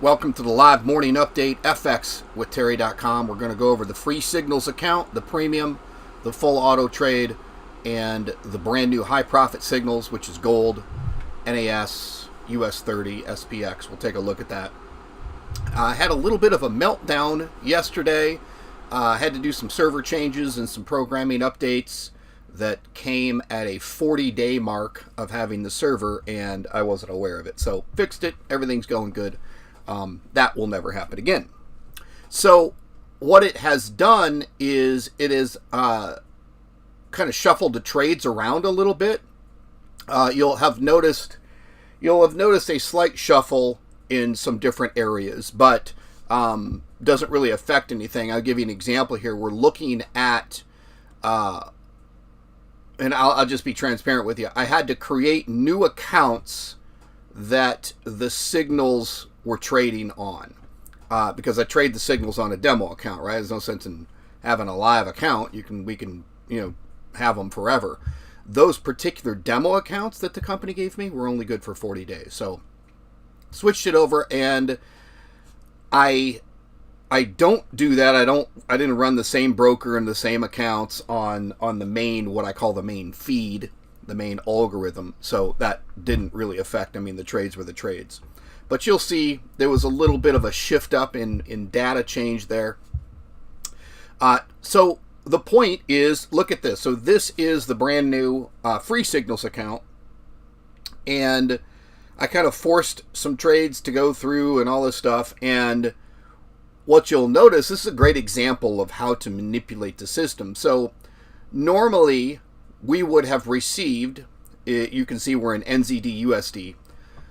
Welcome to the live morning update, FX with Terry.com. We're going to go over the free signals account, the premium, the full auto trade, and the brand new high profit signals, which is gold, NAS, US 30, SPX. We'll take a look at that. I had a little bit of a meltdown yesterday. Had to do some server changes and some programming updates that came at a 40-day mark of having the server, and I wasn't aware of it. So fixed it. Everything's going good. That will never happen again. So what it has done is it is kind of shuffled the trades around a little bit. You'll have noticed a slight shuffle in some different areas, but doesn't really affect anything. I'll give you an example here. We're looking at, and I'll just be transparent with you. I had to create new accounts that the signals were trading on, because I trade the signals on a demo account, right? There's no sense in having a live account. We can have them forever. Those particular demo accounts that the company gave me were only good for 40 days. So switched it over, and I don't do that. I didn't run the same broker and the same accounts on the main, what I call the main feed, the main algorithm. So that didn't really affect. The trades were the trades. But you'll see there was a little bit of a shift up in data change there. So the point is, look at this. So this is the brand new free signals account. And I kind of forced some trades to go through and all this stuff. And what you'll notice, this is a great example of how to manipulate the system. So normally we would have received, you can see we're in NZD USD.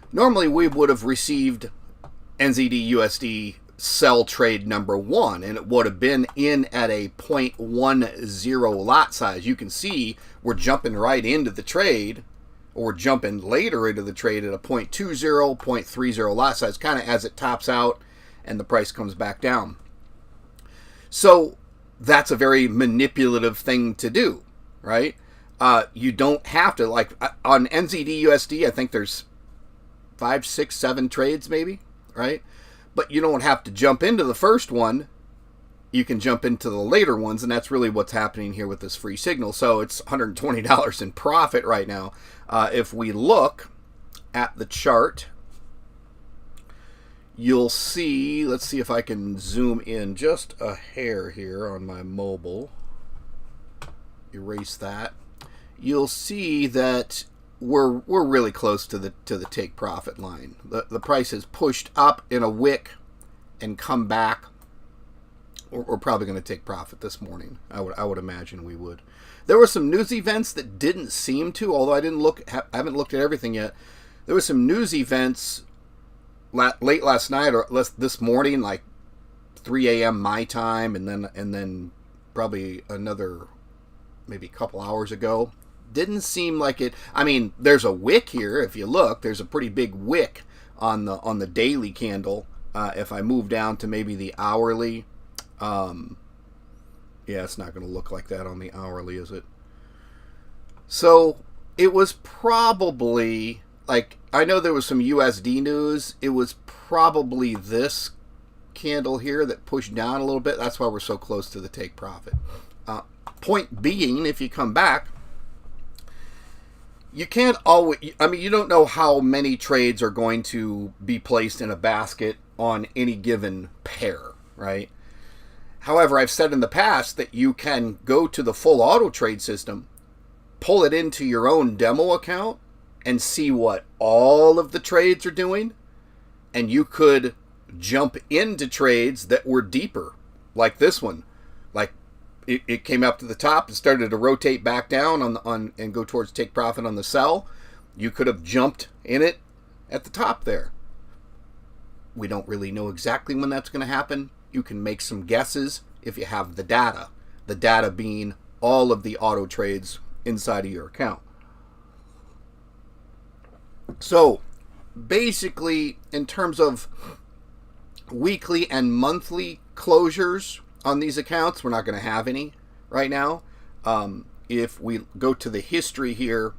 Normally we would have received NZD USD sell trade number 1, and it would have been in at a 0.10 lot size. You can see we're jumping right into the trade, or we're jumping later into the trade at a 0.20, 0.30 lot size, kind of as it tops out and the price comes back down. So that's a very manipulative thing to do, right? You don't have to, like on NZD USD, I think there's 5, 6, 7 trades maybe, right? But you don't have to jump into the first one. You can jump into the later ones, and that's really what's happening here with this free signal. So it's $120 in profit right now. If we look at the chart, you'll see, let's see if I can zoom in just a hair here on my mobile. Erase that. You'll see that we're really close to the take profit line. The price has pushed up in a wick and come back. We're probably going to take profit this morning. I would imagine we would. There were some news events that didn't seem to, although I haven't looked at everything yet. There were some news events late last night or this morning, like 3 a.m. my time, and then probably another maybe a couple hours ago. Didn't seem like it. There's a wick here. If you look, there's a pretty big wick on the daily candle. If I move down to maybe the hourly, yeah, it's not going to look like that on the hourly, is it? So it was probably, like, I know there was some USD news. It was probably this candle here that pushed down a little bit. That's why we're so close to the take profit. Point being, if you come back, you can't always, you don't know how many trades are going to be placed in a basket on any given pair, right? However, I've said in the past that you can go to the full auto trade system, pull it into your own demo account, and see what all of the trades are doing. And you could jump into trades that were deeper, like this one. Like, it came up to the top and started to rotate back down and go towards take profit on the sell. You could have jumped in it at the top there. We don't really know exactly when that's going to happen. You can make some guesses if you have the data. The data being all of the auto trades inside of your account. So basically, in terms of weekly and monthly closures on these accounts, we're not going to have any right now. If we go to the history here,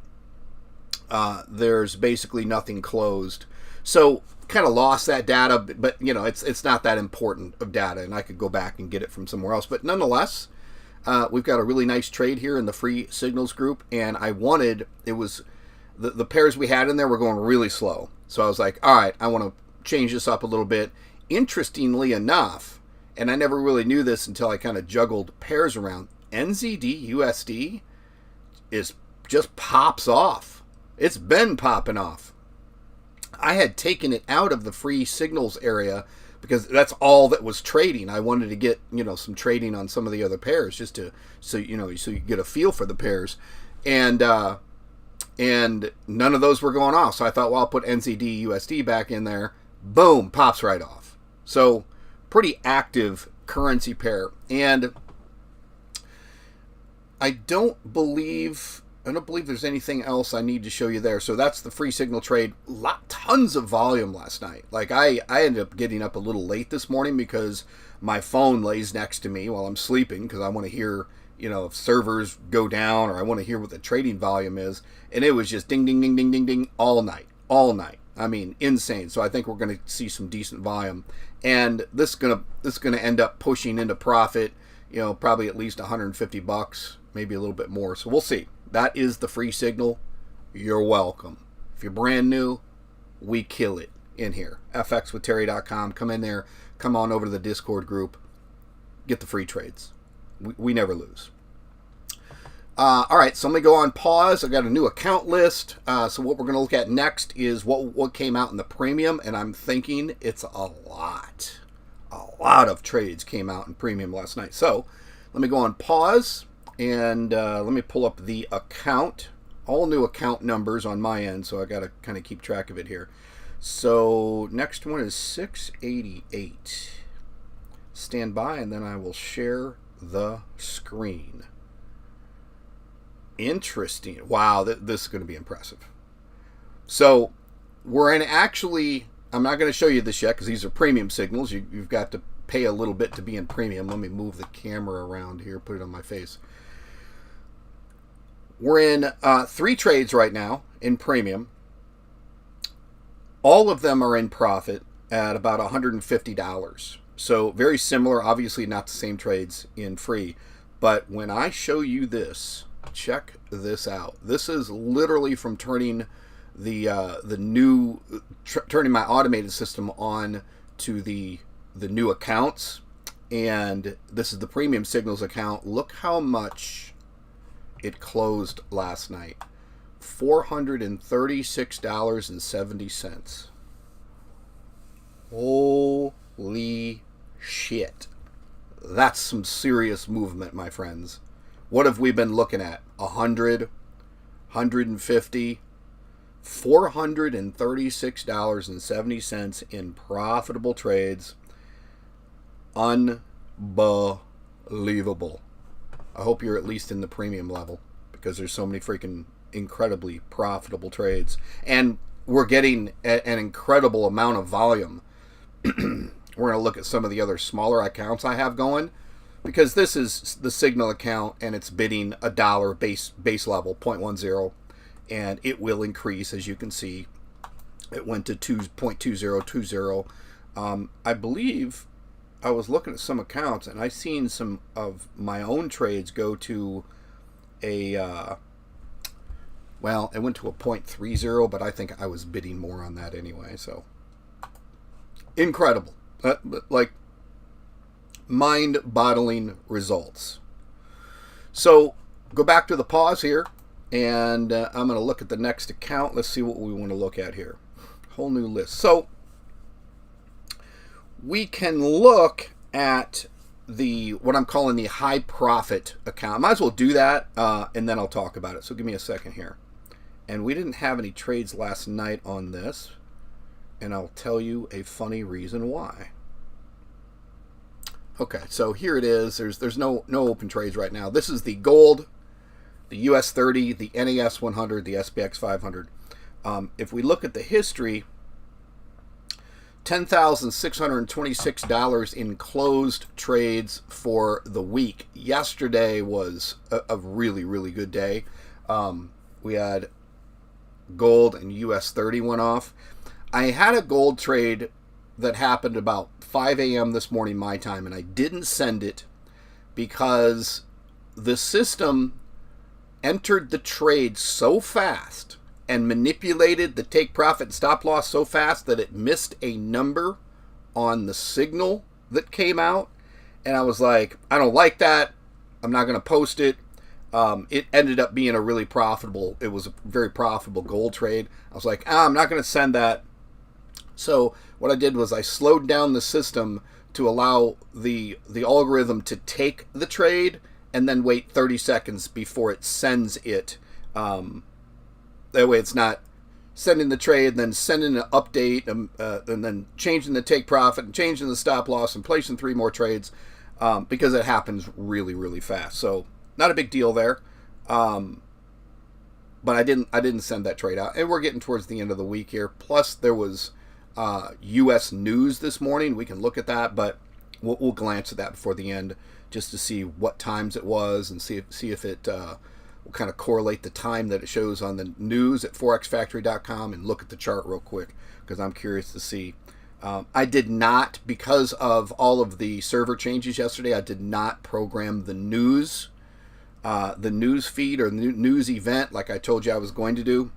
there's basically nothing closed. So kind of lost that data, but it's not that important of data, and I could go back and get it from somewhere else. But nonetheless, we've got a really nice trade here in the free signals group, and it was the pairs we had in there were going really slow. So I was like, all right, I want to change this up a little bit. Interestingly enough, and I never really knew this until I kind of juggled pairs around, NZD USD just pops off. It's been popping off. I had taken it out of the free signals area because that's all that was trading. I wanted to get some trading on some of the other pairs just so you get a feel for the pairs, and none of those were going off. So I thought, well, I'll put NZD USD back in there. Boom, pops right off. So pretty active currency pair, and I don't believe there's anything else I need to show you there. So that's the free signal trade. Tons of volume last night. Like I ended up getting up a little late this morning because my phone lays next to me while I'm sleeping because I want to hear, if servers go down, or I want to hear what the trading volume is. And it was just ding, ding, ding, ding, ding, ding all night. I mean, insane. So I think we're going to see some decent volume, and this is gonna end up pushing into profit. Probably at least $150, maybe a little bit more. So we'll see. That is the free signal. You're welcome. If you're brand new, we kill it in here. FXwithTerry.com. Come in there. Come on over to the Discord group. Get the free trades. We never lose. All right, so let me go on pause. I've got a new account list. So what we're going to look at next is what came out in the premium, and I'm thinking it's a lot. A lot of trades came out in premium last night. So let me go on pause. And let me pull up the account, all new account numbers on my end, so I got to kind of keep track of it here. So next one is 688. Stand by, and then I will share the screen. Interesting. Wow, this is going to be impressive. So we're in I'm not going to show you this yet because these are premium signals. You've got to pay a little bit to be in premium. Let me move the camera around here, put it on my face. We're in 3 trades right now in premium. All of them are in profit at about $150. So very similar, obviously not the same trades in free. But when I show you this, check this out. This is literally from turning turning my automated system on to the new accounts. And this is the premium signals account. Look how much it closed last night. $436.70. Holy shit. That's some serious movement, my friends. What have we been looking at? 100, 150, $436.70 in profitable trades. Unbelievable. I hope you're at least in the premium level because there's so many freaking incredibly profitable trades. And we're getting an incredible amount of volume. We're going to look at some of the other smaller accounts I have going because this is the Signal account and it's bidding $1 base level, 0.10, and it will increase, as you can see. It went to 2.2020. I believe I was looking at some accounts and I seen some of my own trades go to it went to a 0.30, but I think I was bidding more on that anyway. So incredible, like mind-boggling results. So go back to the pause here, and I'm going to look at the next account. Let's see what we want to look at here. Whole new list. So we can look at what I'm calling the high profit account. Might as well do that, and then I'll talk about it. So give me a second here. And we didn't have any trades last night on this, and I'll tell you a funny reason why. Okay, so here it is. There's no open trades right now. This is the gold, the US 30, the NAS 100, the SPX 500. If we look at the history, $10,626 in closed trades for the week. Yesterday was a really, really good day. We had gold and US 30 went off. I had a gold trade that happened about 5 a.m. this morning my time, and I didn't send it because the system entered the trade so fast and manipulated the take profit and stop loss so fast that it missed a number on the signal that came out. And I was like, I don't like that. I'm not going to post it. It ended up being it was a very profitable gold trade. I was like, I'm not going to send that. So what I did was I slowed down the system to allow the algorithm to take the trade and then wait 30 seconds before it sends it. That way it's not sending the trade and then sending an update and then changing the take profit and changing the stop loss and placing 3 more trades because it happens really, really fast. So not a big deal there. But I didn't send that trade out. And we're getting towards the end of the week here. Plus there was U.S. news this morning. We can look at that, but we'll glance at that before the end just to see what times it was and see if it will kind of correlate the time that it shows on the news at forexfactory.com and look at the chart real quick because I'm curious to see. I did not, because of all of the server changes yesterday, I did not program the news feed or the news event like I told you I was going to do.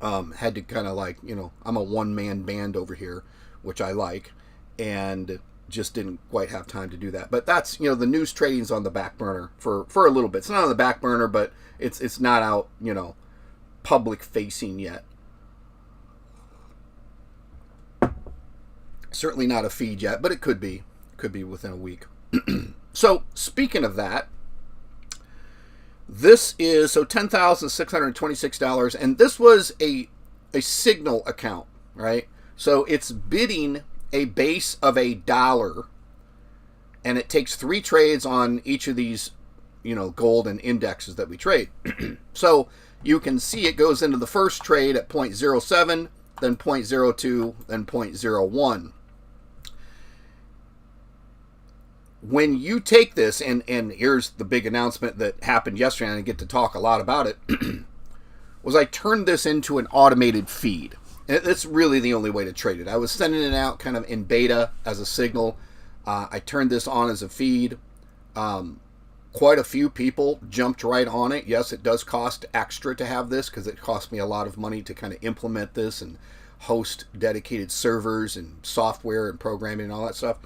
Had to kind of I'm a one-man band over here, which I like, and just didn't quite have time to do that. But that's, the news trading's on the back burner for a little bit. It's not on the back burner, but it's not out, public facing yet. Certainly not a feed yet, but it could be within a week. So speaking of that, this is $10,626, and this was a signal account, right? So it's bidding a base of $1, and it takes 3 trades on each of these, gold and indexes that we trade. So you can see it goes into the first trade at 0.07, then 0.02, then 0.01. When you take this, and here's the big announcement that happened yesterday, and I get to talk a lot about it, was I turned this into an automated feed. And it's really the only way to trade it. I was sending it out kind of in beta as a signal. I turned this on as a feed. Quite a few people jumped right on it. Yes, it does cost extra to have this because it cost me a lot of money to kind of implement this and host dedicated servers and software and programming and all that stuff.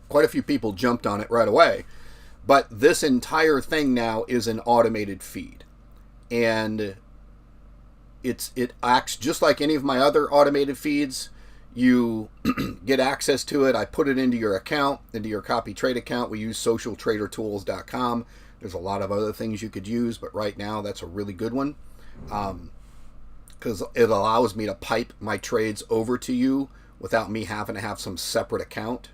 Quite a few people jumped on it right away. But this entire thing now is an automated feed. And it acts just like any of my other automated feeds. You get access to it. I put it into your account, into your copy trade account. We use socialtradertools.com. There's a lot of other things you could use, but right now that's a really good one because it allows me to pipe my trades over to you without me having to have some separate account.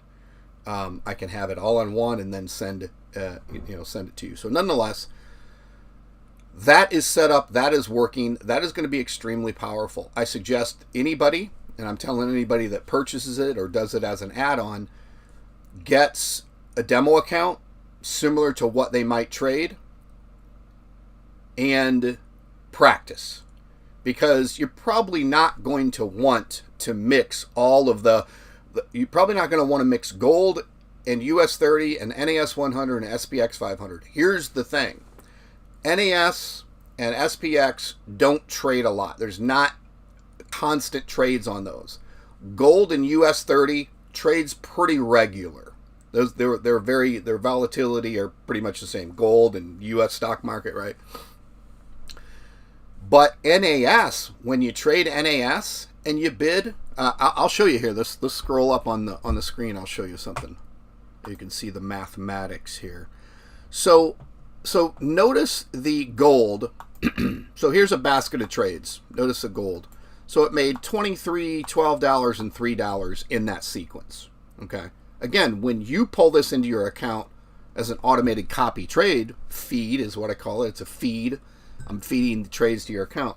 I can have it all on one and then send it to you. So nonetheless, that is set up. That is working. That is going to be extremely powerful. I suggest anybody, and I'm telling anybody that purchases it or does it as an add-on, gets a demo account similar to what they might trade and practice. Because you're probably not going to want to mix all of you're probably not going to want to mix gold and US 30 and NAS 100 and SPX 500. Here's the thing. NAS and SPX don't trade a lot. There's not constant trades on those. Gold and US 30 trades pretty regular. Their volatility are pretty much the same. Gold and US stock market, right? But NAS, when you trade NAS and you bid, I'll show you here. Let's scroll up on the screen. I'll show you something. You can see the mathematics here. So notice the gold. So here's a basket of trades. Notice the gold. So it made $23, $12, and $3 in that sequence. Okay. Again, when you pull this into your account as an automated copy trade, feed is what I call it. It's a feed. I'm feeding the trades to your account.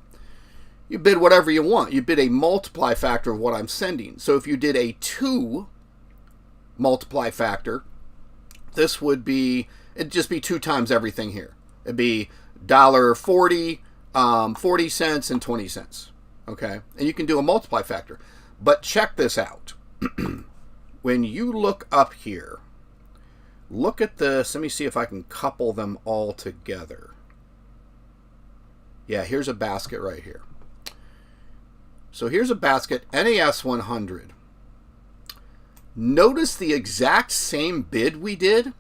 You bid whatever you want. You bid a multiply factor of what I'm sending. So if you did a 2 multiply factor, this would be, it'd just be 2 times everything here. It'd be $1.40, 40 cents, and 20 cents. Okay, and you can do a multiply factor. But check this out. When you look up here, look at this. Let me see if I can couple them all together. Yeah, here's a basket right here. So here's a basket, NAS 100. Notice the exact same bid we did.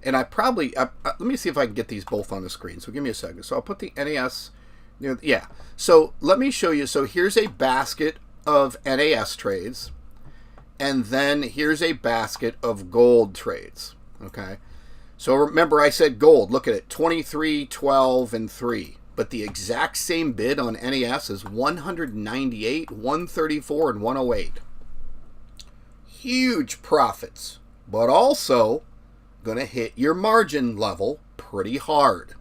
And let me see if I can get these both on the screen. So give me a second. So I'll put the NAS, yeah. So let me show you. So here's a basket of NAS trades. And then here's a basket of gold trades. Okay. So remember I said gold. Look at it. 23, 12, and 3. But the exact same bid on NAS is 198, 134, and 108. Huge profits. But also going to hit your margin level pretty hard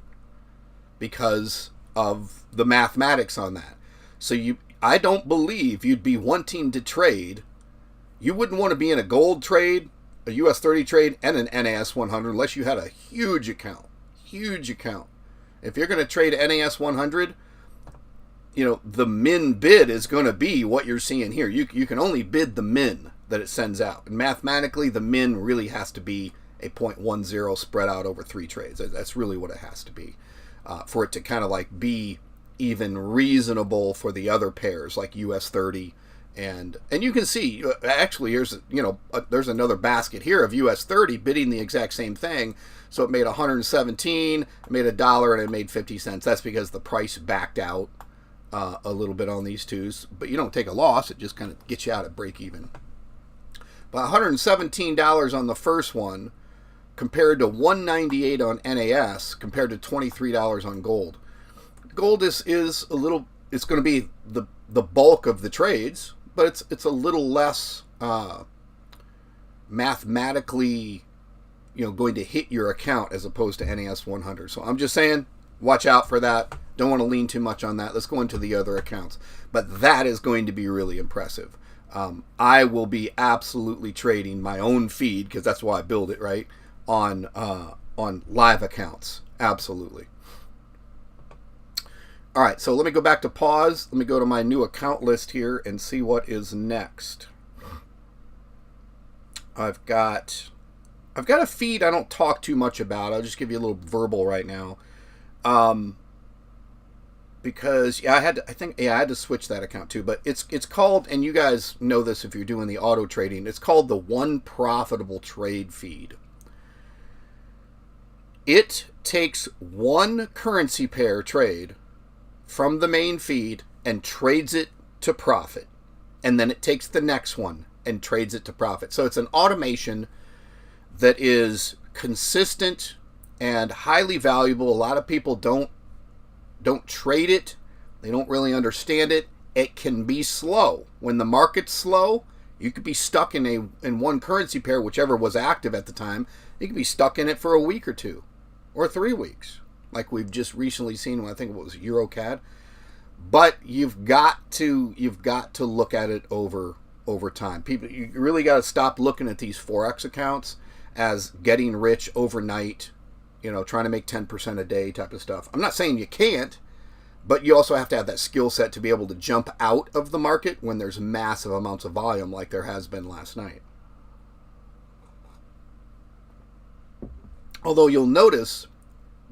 because of the mathematics on that. So I don't believe you'd be wanting to trade. You wouldn't want to be in a gold trade, a US 30 trade, and an NAS 100 unless you had a huge account. Huge account. If you're going to trade NAS 100, the min bid is going to be what you're seeing here. You can only bid the min that it sends out. And mathematically, the min really has to be a 0.10 spread out over 3 trades. That's really what it has to be for it to kind of like be even reasonable for the other pairs like US 30. And you can see, actually, there's another basket here of US 30 bidding the exact same thing. So it made 117, it made $1, and it made 50 cents. That's because the price backed out a little bit on these twos. But you don't take a loss. It just kind of gets you out at break even. But $117 on the first one compared to $198 on NAS compared to $23 on gold. Gold is a little, it's going to be the bulk of the trades, but it's a little less mathematically going to hit your account as opposed to NAS 100. So I'm just saying, watch out for that. Don't want to lean too much on that. Let's go into the other accounts. But that is going to be really impressive. I will be absolutely trading my own feed, because that's why I build it, right, on live accounts. Absolutely. All right, so let me go back to pause. Let me go to my new account list here and see what is next. I've got a feed I don't talk too much about. I'll just give you a little verbal right now. Because I had to switch that account too, but it's called, and you guys know this if you're doing the auto trading, it's called the One Profitable Trade feed. It takes one currency pair trade from the main feed and trades it to profit. And then it takes the next one and trades it to profit. So it's an automation that is consistent and highly valuable. A lot of people don't trade it. They don't really understand it. It can be slow. When the market's slow, you could be stuck in one currency pair, whichever was active at the time. You could be stuck in it for a week or 2 or 3 weeks, like we've just recently seen. I think it was EuroCAD. But you've got to look at it over time. People, you really got to stop looking at these Forex accounts as getting rich overnight, trying to make 10% a day type of stuff. I'm not saying you can't, but you also have to have that skill set to be able to jump out of the market when there's massive amounts of volume like there has been last night. Although you'll notice,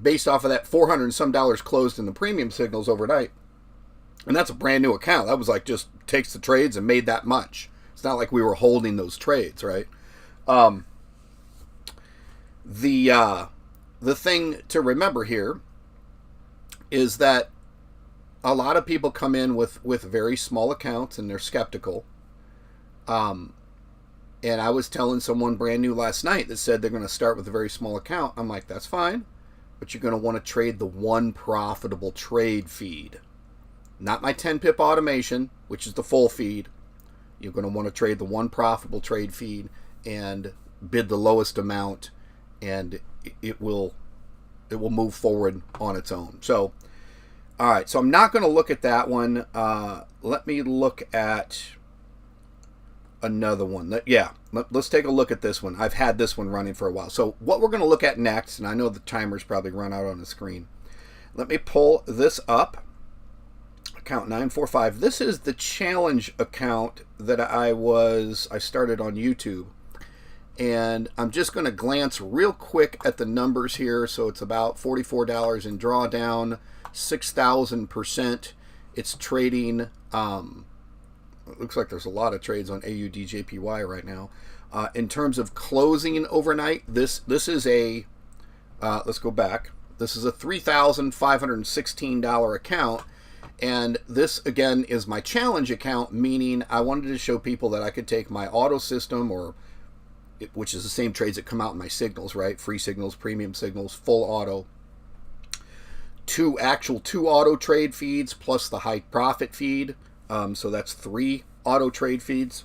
based off of that $400 and some closed in the premium signals overnight, and that's a brand new account. That was like just takes the trades and made that much. It's not like we were holding those trades, right? The thing to remember here is that a lot of people come in with very small accounts and they're skeptical. And I was telling someone brand new last night that said they're going to start with a very small account. I'm like, that's fine, but you're going to want to trade the One Profitable Trade feed. Not my 10 pip automation, which is the full feed. You're going to want to trade the One Profitable Trade feed and bid the lowest amount, and it will move forward on its own. So, all right. So I'm not going to look at that one. Let me look at another one. Let's take a look at this one. I've had this one running for a while. So what we're going to look at next, and I know the timer's probably run out on the screen. Let me pull this up account 945. This is the challenge account that I started on YouTube. And I'm just going to glance real quick at the numbers here. So it's about $44 in drawdown, 6,000%. It's trading, it looks like there's a lot of trades on AUDJPY right now. In terms of closing overnight, this is a, let's go back. This is a $3,516 account. And this, again, is my challenge account, meaning I wanted to show people that I could take my auto system, which is the same trades that come out in my signals, right? Free signals, premium signals, full auto. Two auto trade feeds plus the high profit feed. So that's 3 auto trade feeds.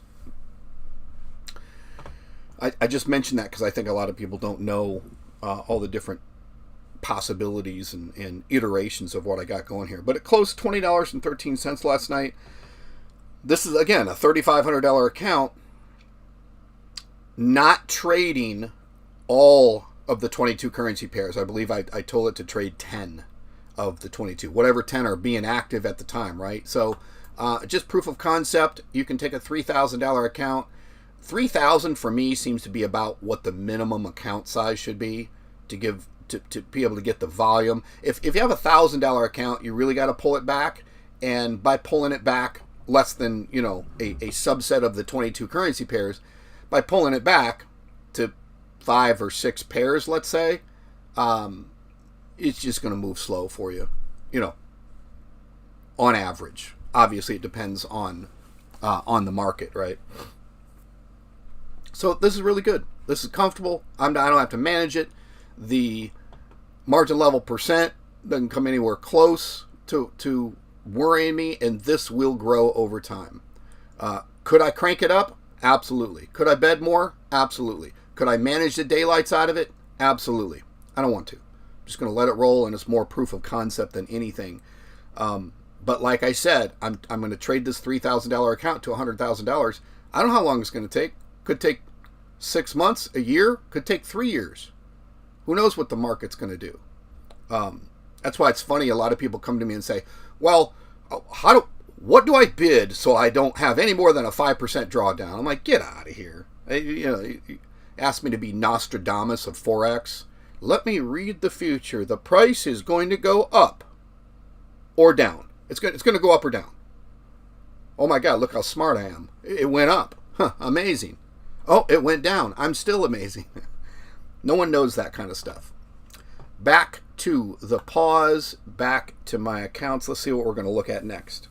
I just mentioned that because I think a lot of people don't know all the different possibilities and iterations of what I got going here. But it closed $20.13 last night. This is, again, a $3,500 account, not trading all of the 22 currency pairs. I believe I told it to trade 10 of the 22, whatever 10 are being active at the time, right? So just proof of concept. You can take a $3,000 account. 3,000 for me seems to be about what the minimum account size should be to be able to get the volume. If you have a $1,000 account, you really got to pull it back, and by pulling it back less than a subset of the 22 currency pairs, by pulling it back to 5 or 6 pairs, let's say, it's just going to move slow for you, on average. Obviously, it depends on the market, right? So this is really good. This is comfortable. I don't have to manage it. The margin level percent doesn't come anywhere close to worrying me, and this will grow over time. Could I crank it up? Absolutely. Could I bet more? Absolutely. Could I manage the daylights out of it? Absolutely. I don't want to. I'm just going to let it roll, and it's more proof of concept than anything. But like I said, I'm going to trade this $3,000 account to $100,000. I don't know how long it's going to take. Could take 6 months, a year, could take 3 years. Who knows what the market's going to do? That's why it's funny. A lot of people come to me and say, well, what do I bid so I don't have any more than a 5% drawdown? I'm like, get out of here. You ask me to be Nostradamus of Forex. Let me read the future. The price is going to go up or down. It's going to go up or down. Oh my God, look how smart I am. It went up. Huh, amazing. Oh, it went down. I'm still amazing. No one knows that kind of stuff. Back to the pause, back to my accounts. Let's see what we're going to look at next.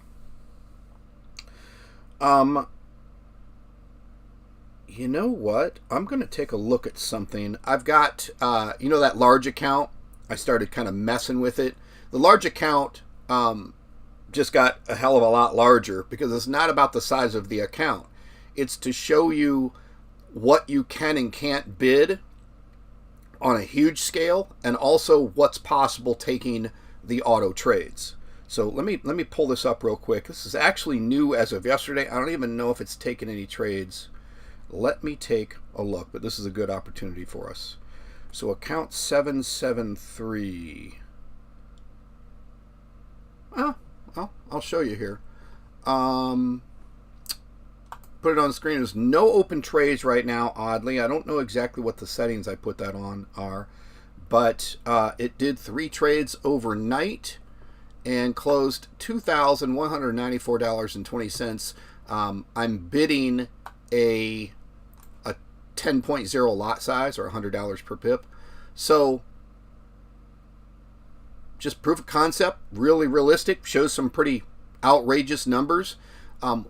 You know what? I'm going to take a look at something. I've got, that large account. I started kind of messing with it. The large account just got a hell of a lot larger because it's not about the size of the account. It's to show you what you can and can't bid on a huge scale, and also what's possible taking the auto trades. So let me pull this up real quick. This is actually new as of yesterday. I don't even know if it's taken any trades. Let me take a look, but this is a good opportunity for us. So account 773. I'll show you here. Put it on the screen. There's no open trades right now, oddly. I don't know exactly what the settings I put that on are, but it did 3 trades overnight and closed $2,194.20. I'm bidding a 10.0 lot size, or $100 per pip. So just proof of concept, really realistic, shows some pretty outrageous numbers.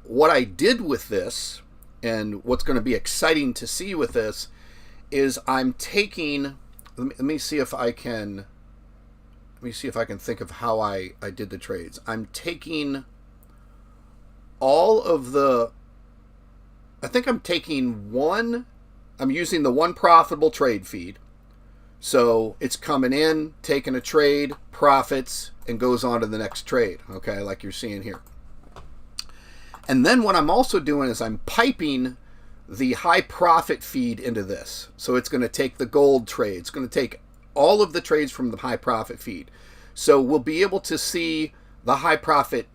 What I did with this, and what's going to be exciting to see with this, is I'm taking. Let me see if I can. Let me see if I can think of how I did the trades. I'm taking all of the. I think I'm taking one. I'm using the one profitable trade feed. So it's coming in, taking a trade, profits, and goes on to the next trade. Okay, like you're seeing here. And then what I'm also doing is I'm piping the high profit feed into this. So it's going to take the gold trade. It's going to take all of the trades from the high profit feed. So we'll be able to see the high profit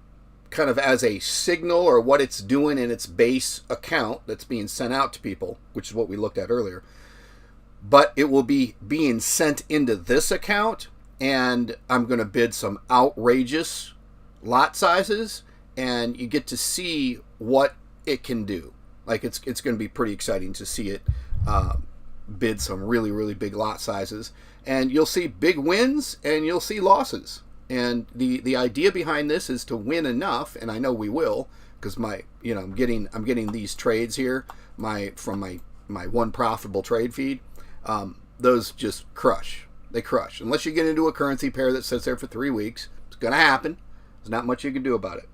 kind of as a signal or what it's doing in its base account that's being sent out to people, which is what we looked at earlier. But it will be being sent into this account, and I'm going to bid some outrageous lot sizes, and you get to see what it can do. Like it's going to be pretty exciting to see it bid some really, really big lot sizes, and you'll see big wins and you'll see losses. And the idea behind this is to win enough, and I know we will, because I'm getting these trades here from my one profitable trade feed. Those just crush. They crush. Unless you get into a currency pair that sits there for 3 weeks, it's going to happen. There's not much you can do about it.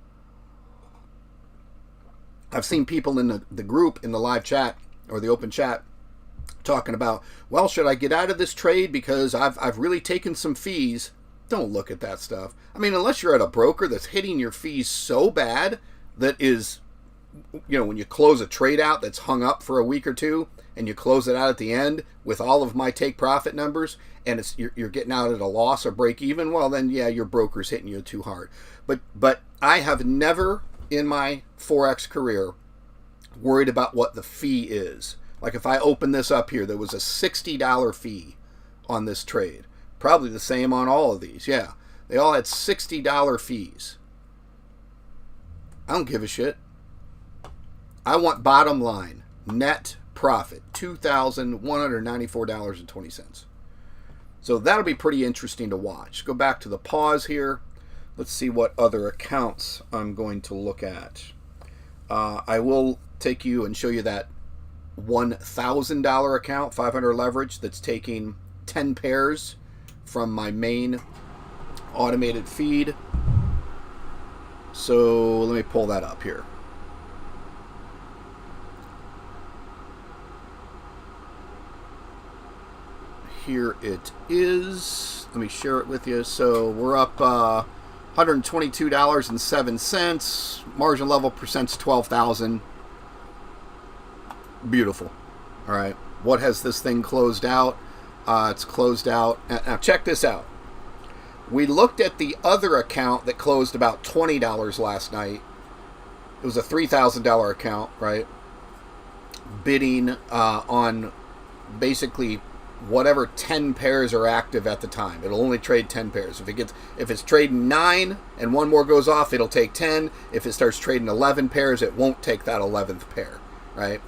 I've seen people in the group, in the live chat or the open chat, talking about, well, should I get out of this trade because I've really taken some fees? Don't look at that stuff. I mean, unless you're at a broker that's hitting your fees so bad that is, when you close a trade out that's hung up for a week or two and you close it out at the end with all of my take profit numbers and you're getting out at a loss or break even, well, then yeah, your broker's hitting you too hard. But I have never in my Forex career worried about what the fee is. Like if I open this up here, there was a $60 fee on this trade. Probably the same on all of these. Yeah, they all had $60 fees. I don't give a shit. I want bottom line, net profit, $2,194.20. So that'll be pretty interesting to watch. Go back to the pause here. Let's see what other accounts I'm going to look at. I will take you and show you that $1,000 account, 500 leverage, that's taking 10 pairs from my main automated feed. So let me pull that up here. Here it is. Let me share it with you. So we're up $122.07. Margin level percent's 12,000. Beautiful. All right. What has this thing closed out? It's closed out. Now check this out. We looked at the other account that closed about $20 last night. It was a $3,000 account, right? Bidding on basically whatever 10 pairs are active at the time. It'll only trade 10 pairs. If it's trading 9 and one more goes off, it'll take 10. If it starts trading 11 pairs, it won't take that 11th pair, right?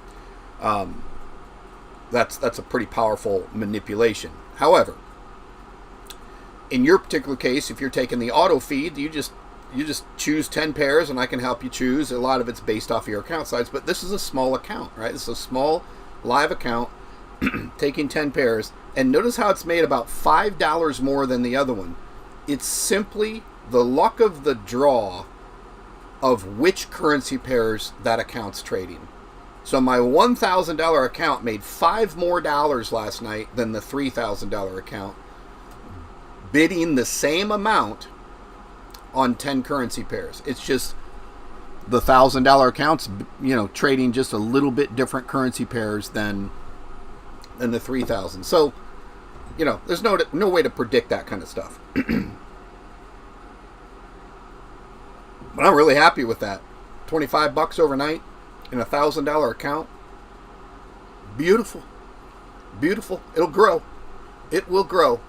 That's a pretty powerful manipulation. However, in your particular case, if you're taking the auto feed, you just choose 10 pairs, and I can help you choose. A lot of it's based off of your account size, but this is a small account, right? This is a small live account taking 10 pairs, and notice how it's made about $5 more than the other one. It's simply the luck of the draw of which currency pairs that account's trading. So my $1,000 account made $5 more last night than the $3,000 account, bidding the same amount on 10 currency pairs. It's just the $1,000 accounts, trading just a little bit different currency pairs than the 3,000. So, there's no way to predict that kind of stuff. But I'm really happy with that. $25 overnight in a $1,000 account. Beautiful. Beautiful. It'll grow. It will grow.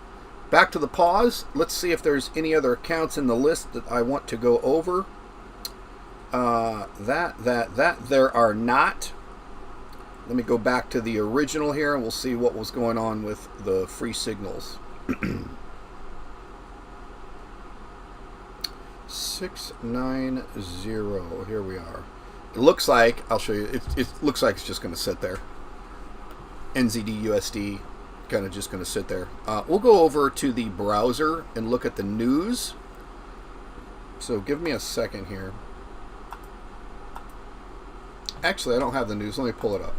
Back to the pause. Let's see if there's any other accounts in the list that I want to go over. There are not. Let me go back to the original here and we'll see what was going on with the free signals. 690. Here we are. It looks like, I'll show you, it looks like it's just going to sit there. NZD USD kind of just going to sit there. We'll go over to the browser and look at the news. So give me a second here. Actually, I don't have the news. Let me pull it up.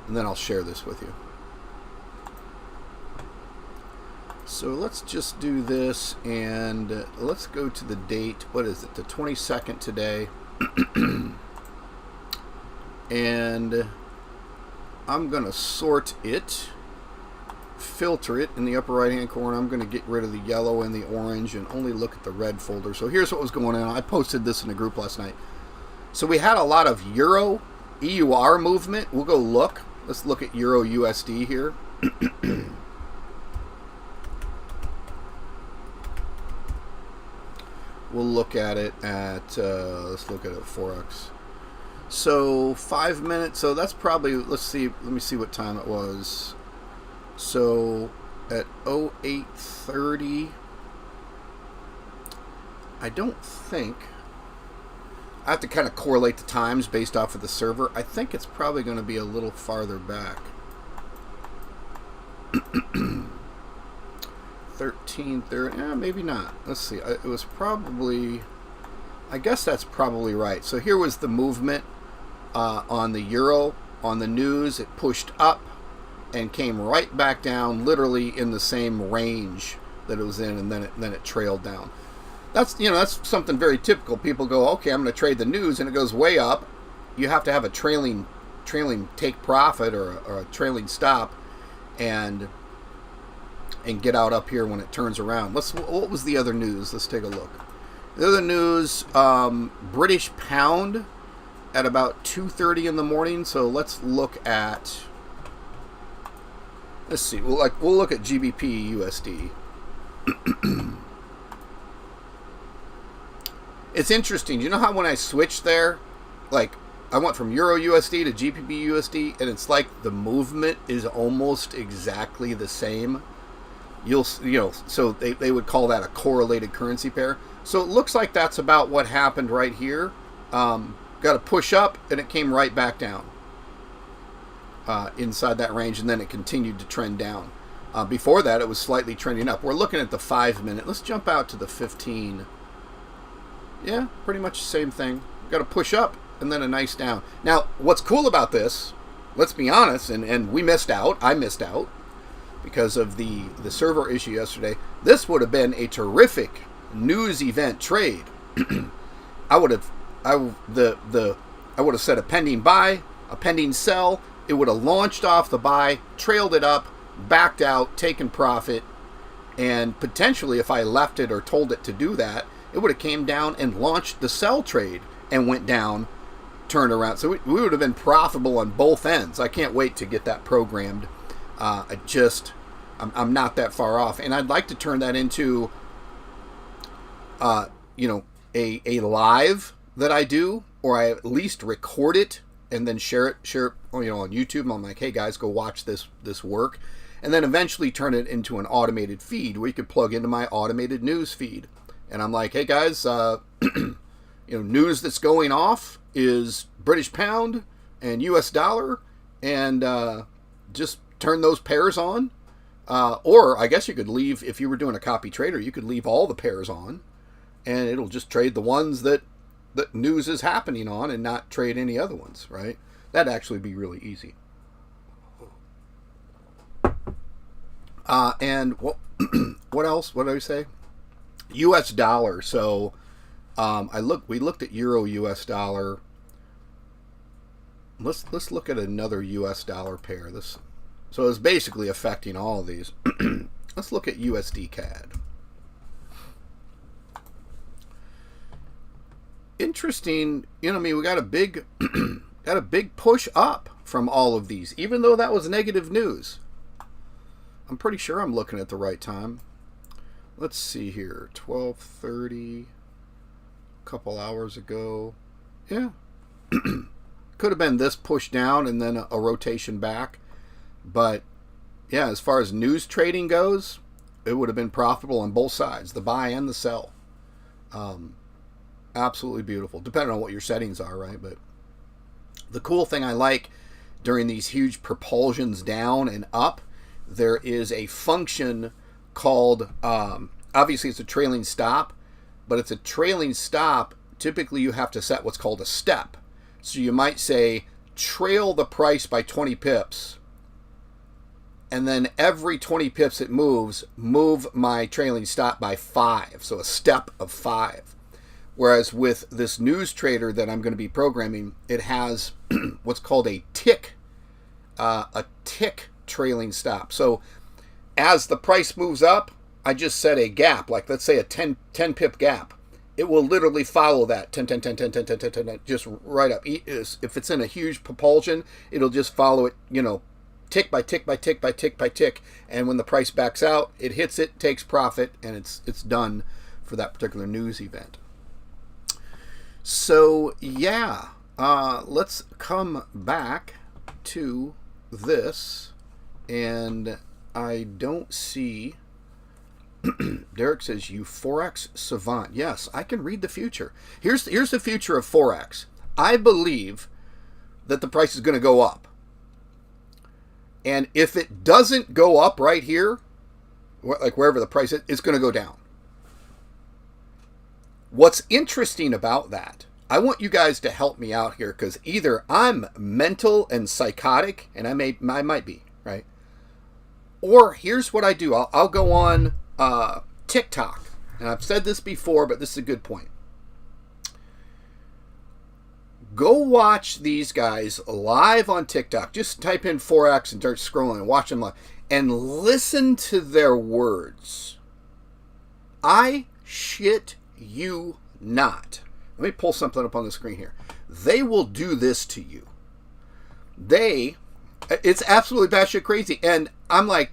And then I'll share this with you. So let's just do this, and let's go to the date. What is it? The 22nd today. And I'm going to sort it filter it in the upper right hand corner. I'm going to get rid of the yellow and the orange and only look at the red folder. So here's what was going on. I posted this in the group last night. So we had a lot of Euro EUR movement. We'll go look. Let's look at Euro USD here. We'll look at it at, let's look at it Forex. So 5 minutes, so that's probably, let me see what time it was. So at 08:30, I don't think, I have to kind of correlate the times based off of the server. I think it's probably going to be a little farther back. 13:30, maybe not. Let's see, it was probably, I guess that's probably right. So here was the movement on the euro. On the news, it pushed up and came right back down, literally in the same range that it was in, and then it trailed down. That's something very typical. People go, okay, I'm going to trade the news, and it goes way up. You have to have a trailing take profit or a trailing stop, and get out up here when it turns around. What was the other news? Let's take a look. The other news, British pound at about 2:30 in the morning. So let's look at. Let's see. We'll look at GBP USD. It's interesting. You know how when I switched there, like I went from Euro USD to GBP USD, and it's like the movement is almost exactly the same. So they would call that a correlated currency pair. So it looks like that's about what happened right here. Got to push up, and it came right back down inside that range, and then it continued to trend down. Before that, it was slightly trending up. We're looking at the 5 minute. Let's jump out to the 15. Yeah, pretty much the same thing. Got to push up, and then a nice down. Now, what's cool about this, let's be honest, and we missed out. I missed out because of the server issue yesterday. This would have been a terrific news event trade. I would have set a pending buy, a pending sell. It would have launched off the buy, trailed it up, backed out, taken profit, and potentially if I left it or told it to do that, it would have came down and launched the sell trade and went down, turned around. So we would have been profitable on both ends. I can't wait to get that programmed. I'm not that far off, and I'd like to turn that into, a live that I do, or I at least record it and then share it, on YouTube. I'm like, hey guys, go watch this work, and then eventually turn it into an automated feed where you could plug into my automated news feed. And I'm like, hey guys, news that's going off is British pound and US dollar, and just turn those pairs on. Or I guess you could leave, if you were doing a copy trader, you could leave all the pairs on, and it'll just trade the ones that news is happening on and not trade any other ones, right? That'd actually be really easy. And what else? What did I say? US dollar. So we looked at Euro US dollar. Let's look at another US dollar pair. So it's basically affecting all of these. Let's look at USD CAD. Interesting, we got a big push up from all of these, even though that was negative news. I'm pretty sure I'm looking at the right time. Let's see here, 12:30, a couple hours ago. Yeah, could have been this push down and then a rotation back. But yeah, as far as news trading goes, it would have been profitable on both sides, the buy and the sell. Absolutely beautiful, depending on what your settings are, right? But the cool thing I like during these huge propulsions down and up, there is a function called, obviously it's a trailing stop, but it's a trailing stop. Typically you have to set what's called a step. So you might say, trail the price by 20 pips. And then every 20 pips it moves, move my trailing stop by 5. So a step of 5. Whereas with this news trader that I'm going to be programming, it has what's called a tick trailing stop. So as the price moves up, I just set a gap, like let's say a 10 pip gap. It will literally follow that 10, 10, 10, 10, 10, 10, 10, 10, 10, just right up. If it's in a huge propulsion, it'll just follow it, tick by tick by tick by tick by tick. And when the price backs out, it hits it, takes profit, and it's done for that particular news event. So yeah, let's come back to this, and I don't see. Derek says, you Forex savant. Yes, I can read the future. Here's the future of Forex. I believe that the price is going to go up. And if it doesn't go up right here, like wherever the price is, it's going to go down. What's interesting about that, I want you guys to help me out here, because either I'm mental and psychotic, and I might be, right? Or here's what I do. I'll go on TikTok, and I've said this before, but this is a good point. Go watch these guys live on TikTok. Just type in Forex and start scrolling and watch them live, and listen to their words. I shit you not. Let me pull something up on the screen here. They will do this to you. It's absolutely batshit crazy. And I'm like,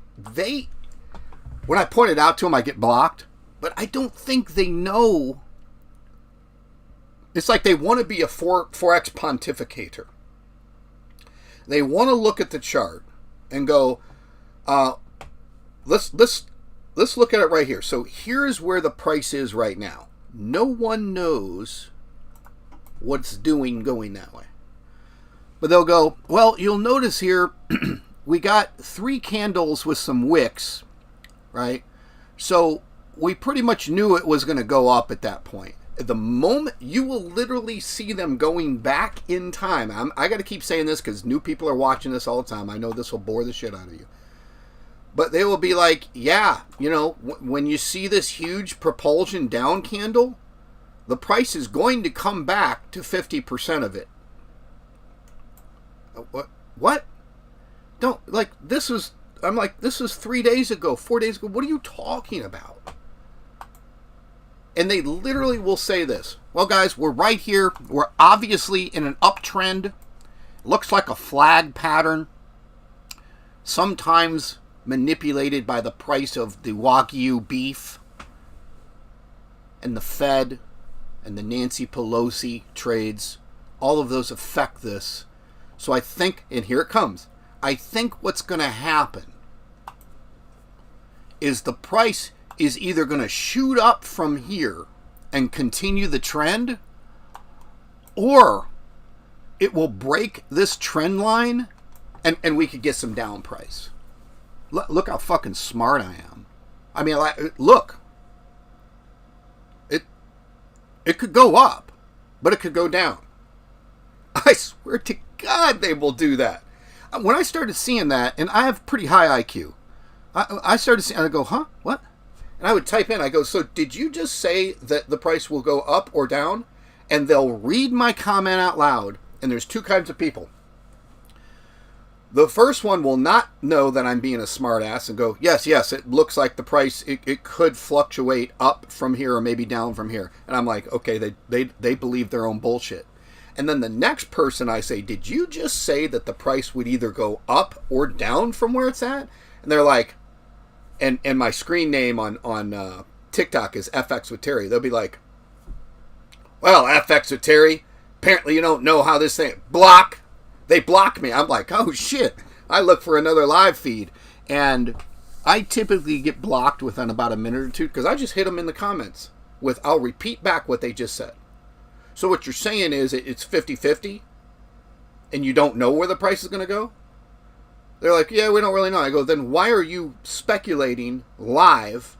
when I point it out to them, I get blocked. But I don't think they know. It's like they want to be a Forex pontificator. They want to look at the chart and go, let's look at it right here. So here's where the price is right now. No one knows what's going that way. But they'll go, well, you'll notice here, we got 3 candles with some wicks, right? So we pretty much knew it was going to go up at that point. At the moment, you will literally see them going back in time. I got to keep saying this because new people are watching this all the time. I know this will bore the shit out of you. But they will be like, yeah, when you see this huge propulsion down candle, the price is going to come back to 50% of it. What? Don't, like, this was 3 days ago, 4 days ago. What are you talking about? And they literally will say this. Well, guys, we're right here. We're obviously in an uptrend. Looks like a flag pattern. Sometimes manipulated by the price of the Wagyu beef and the Fed and the Nancy Pelosi trades. All of those affect this. So I think, and here it comes, I think what's going to happen is the price is either going to shoot up from here and continue the trend, or it will break this trend line and we could get some down price. Look how fucking smart I am. I mean, look. It could go up, but it could go down. I swear to God they will do that. When I started seeing that, and I have pretty high IQ, I started seeing, I go, huh? What? And I would type in, I go, so did you just say that the price will go up or down? And they'll read my comment out loud, and there's 2 kinds of people. The first one will not know that I'm being a smartass and go, yes, it looks like the price, it could fluctuate up from here or maybe down from here. And I'm like, okay, they believe their own bullshit. And then the next person I say, did you just say that the price would either go up or down from where it's at? And they're like, and my screen name on TikTok is FX with Terry. They'll be like, well, FX with Terry, apparently you don't know how this thing, block. They block me. I'm like, oh shit. I look for another live feed. And I typically get blocked within about a minute or 2 because I just hit them in the comments with, I'll repeat back what they just said. So what you're saying is it's 50-50 and you don't know where the price is going to go? They're like, yeah, we don't really know. I go, then why are you speculating live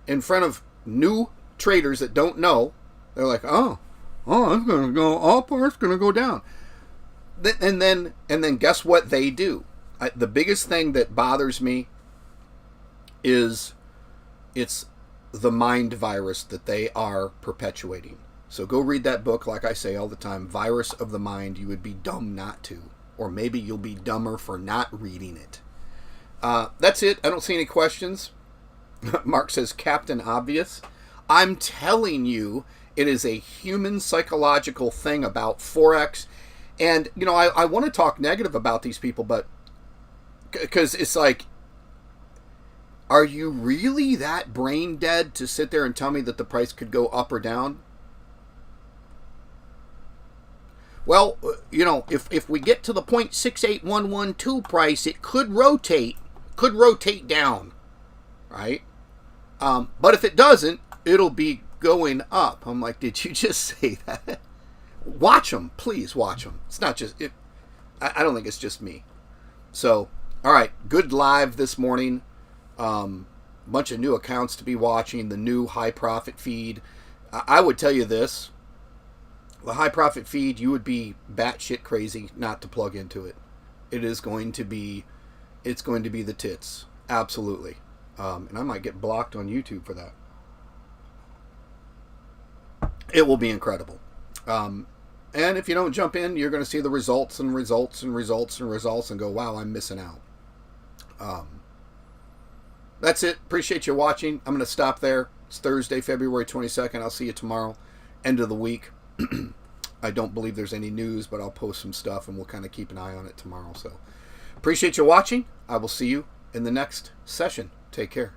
in front of new traders that don't know? They're like, oh, it's going to go up or it's going to go down. And then guess what they do? The biggest thing that bothers me is it's the mind virus that they are perpetuating. So go read that book, like I say all the time, Virus of the Mind. You would be dumb not to. Or maybe you'll be dumber for not reading it. That's it. I don't see any questions. Mark says, Captain Obvious. I'm telling you, it is a human psychological thing about Forex. And, you know, I want to talk negative about these people, but because it's like, are you really that brain dead to sit there and tell me that the price could go up or down? Well, you know, if we get to the 0.68112 price, it could rotate down, right? But if it doesn't, it'll be going up. I'm like, did you just say that? Watch them, please watch them. It's not just it. I don't think it's just me. So, all right, good live this morning. Bunch of new accounts to be watching. The new high profit feed. I would tell you this. The high profit feed, you would be batshit crazy not to plug into it. It's going to be the tits. Absolutely. And I might get blocked on YouTube for that. It will be incredible. And if you don't jump in, you're going to see the results and results and results and results and go, wow, I'm missing out. That's it. Appreciate you watching. I'm going to stop there. It's Thursday, February 22nd. I'll see you tomorrow. End of the week. I don't believe there's any news, but I'll post some stuff and we'll kind of keep an eye on it tomorrow. So appreciate you watching. I will see you in the next session. Take care.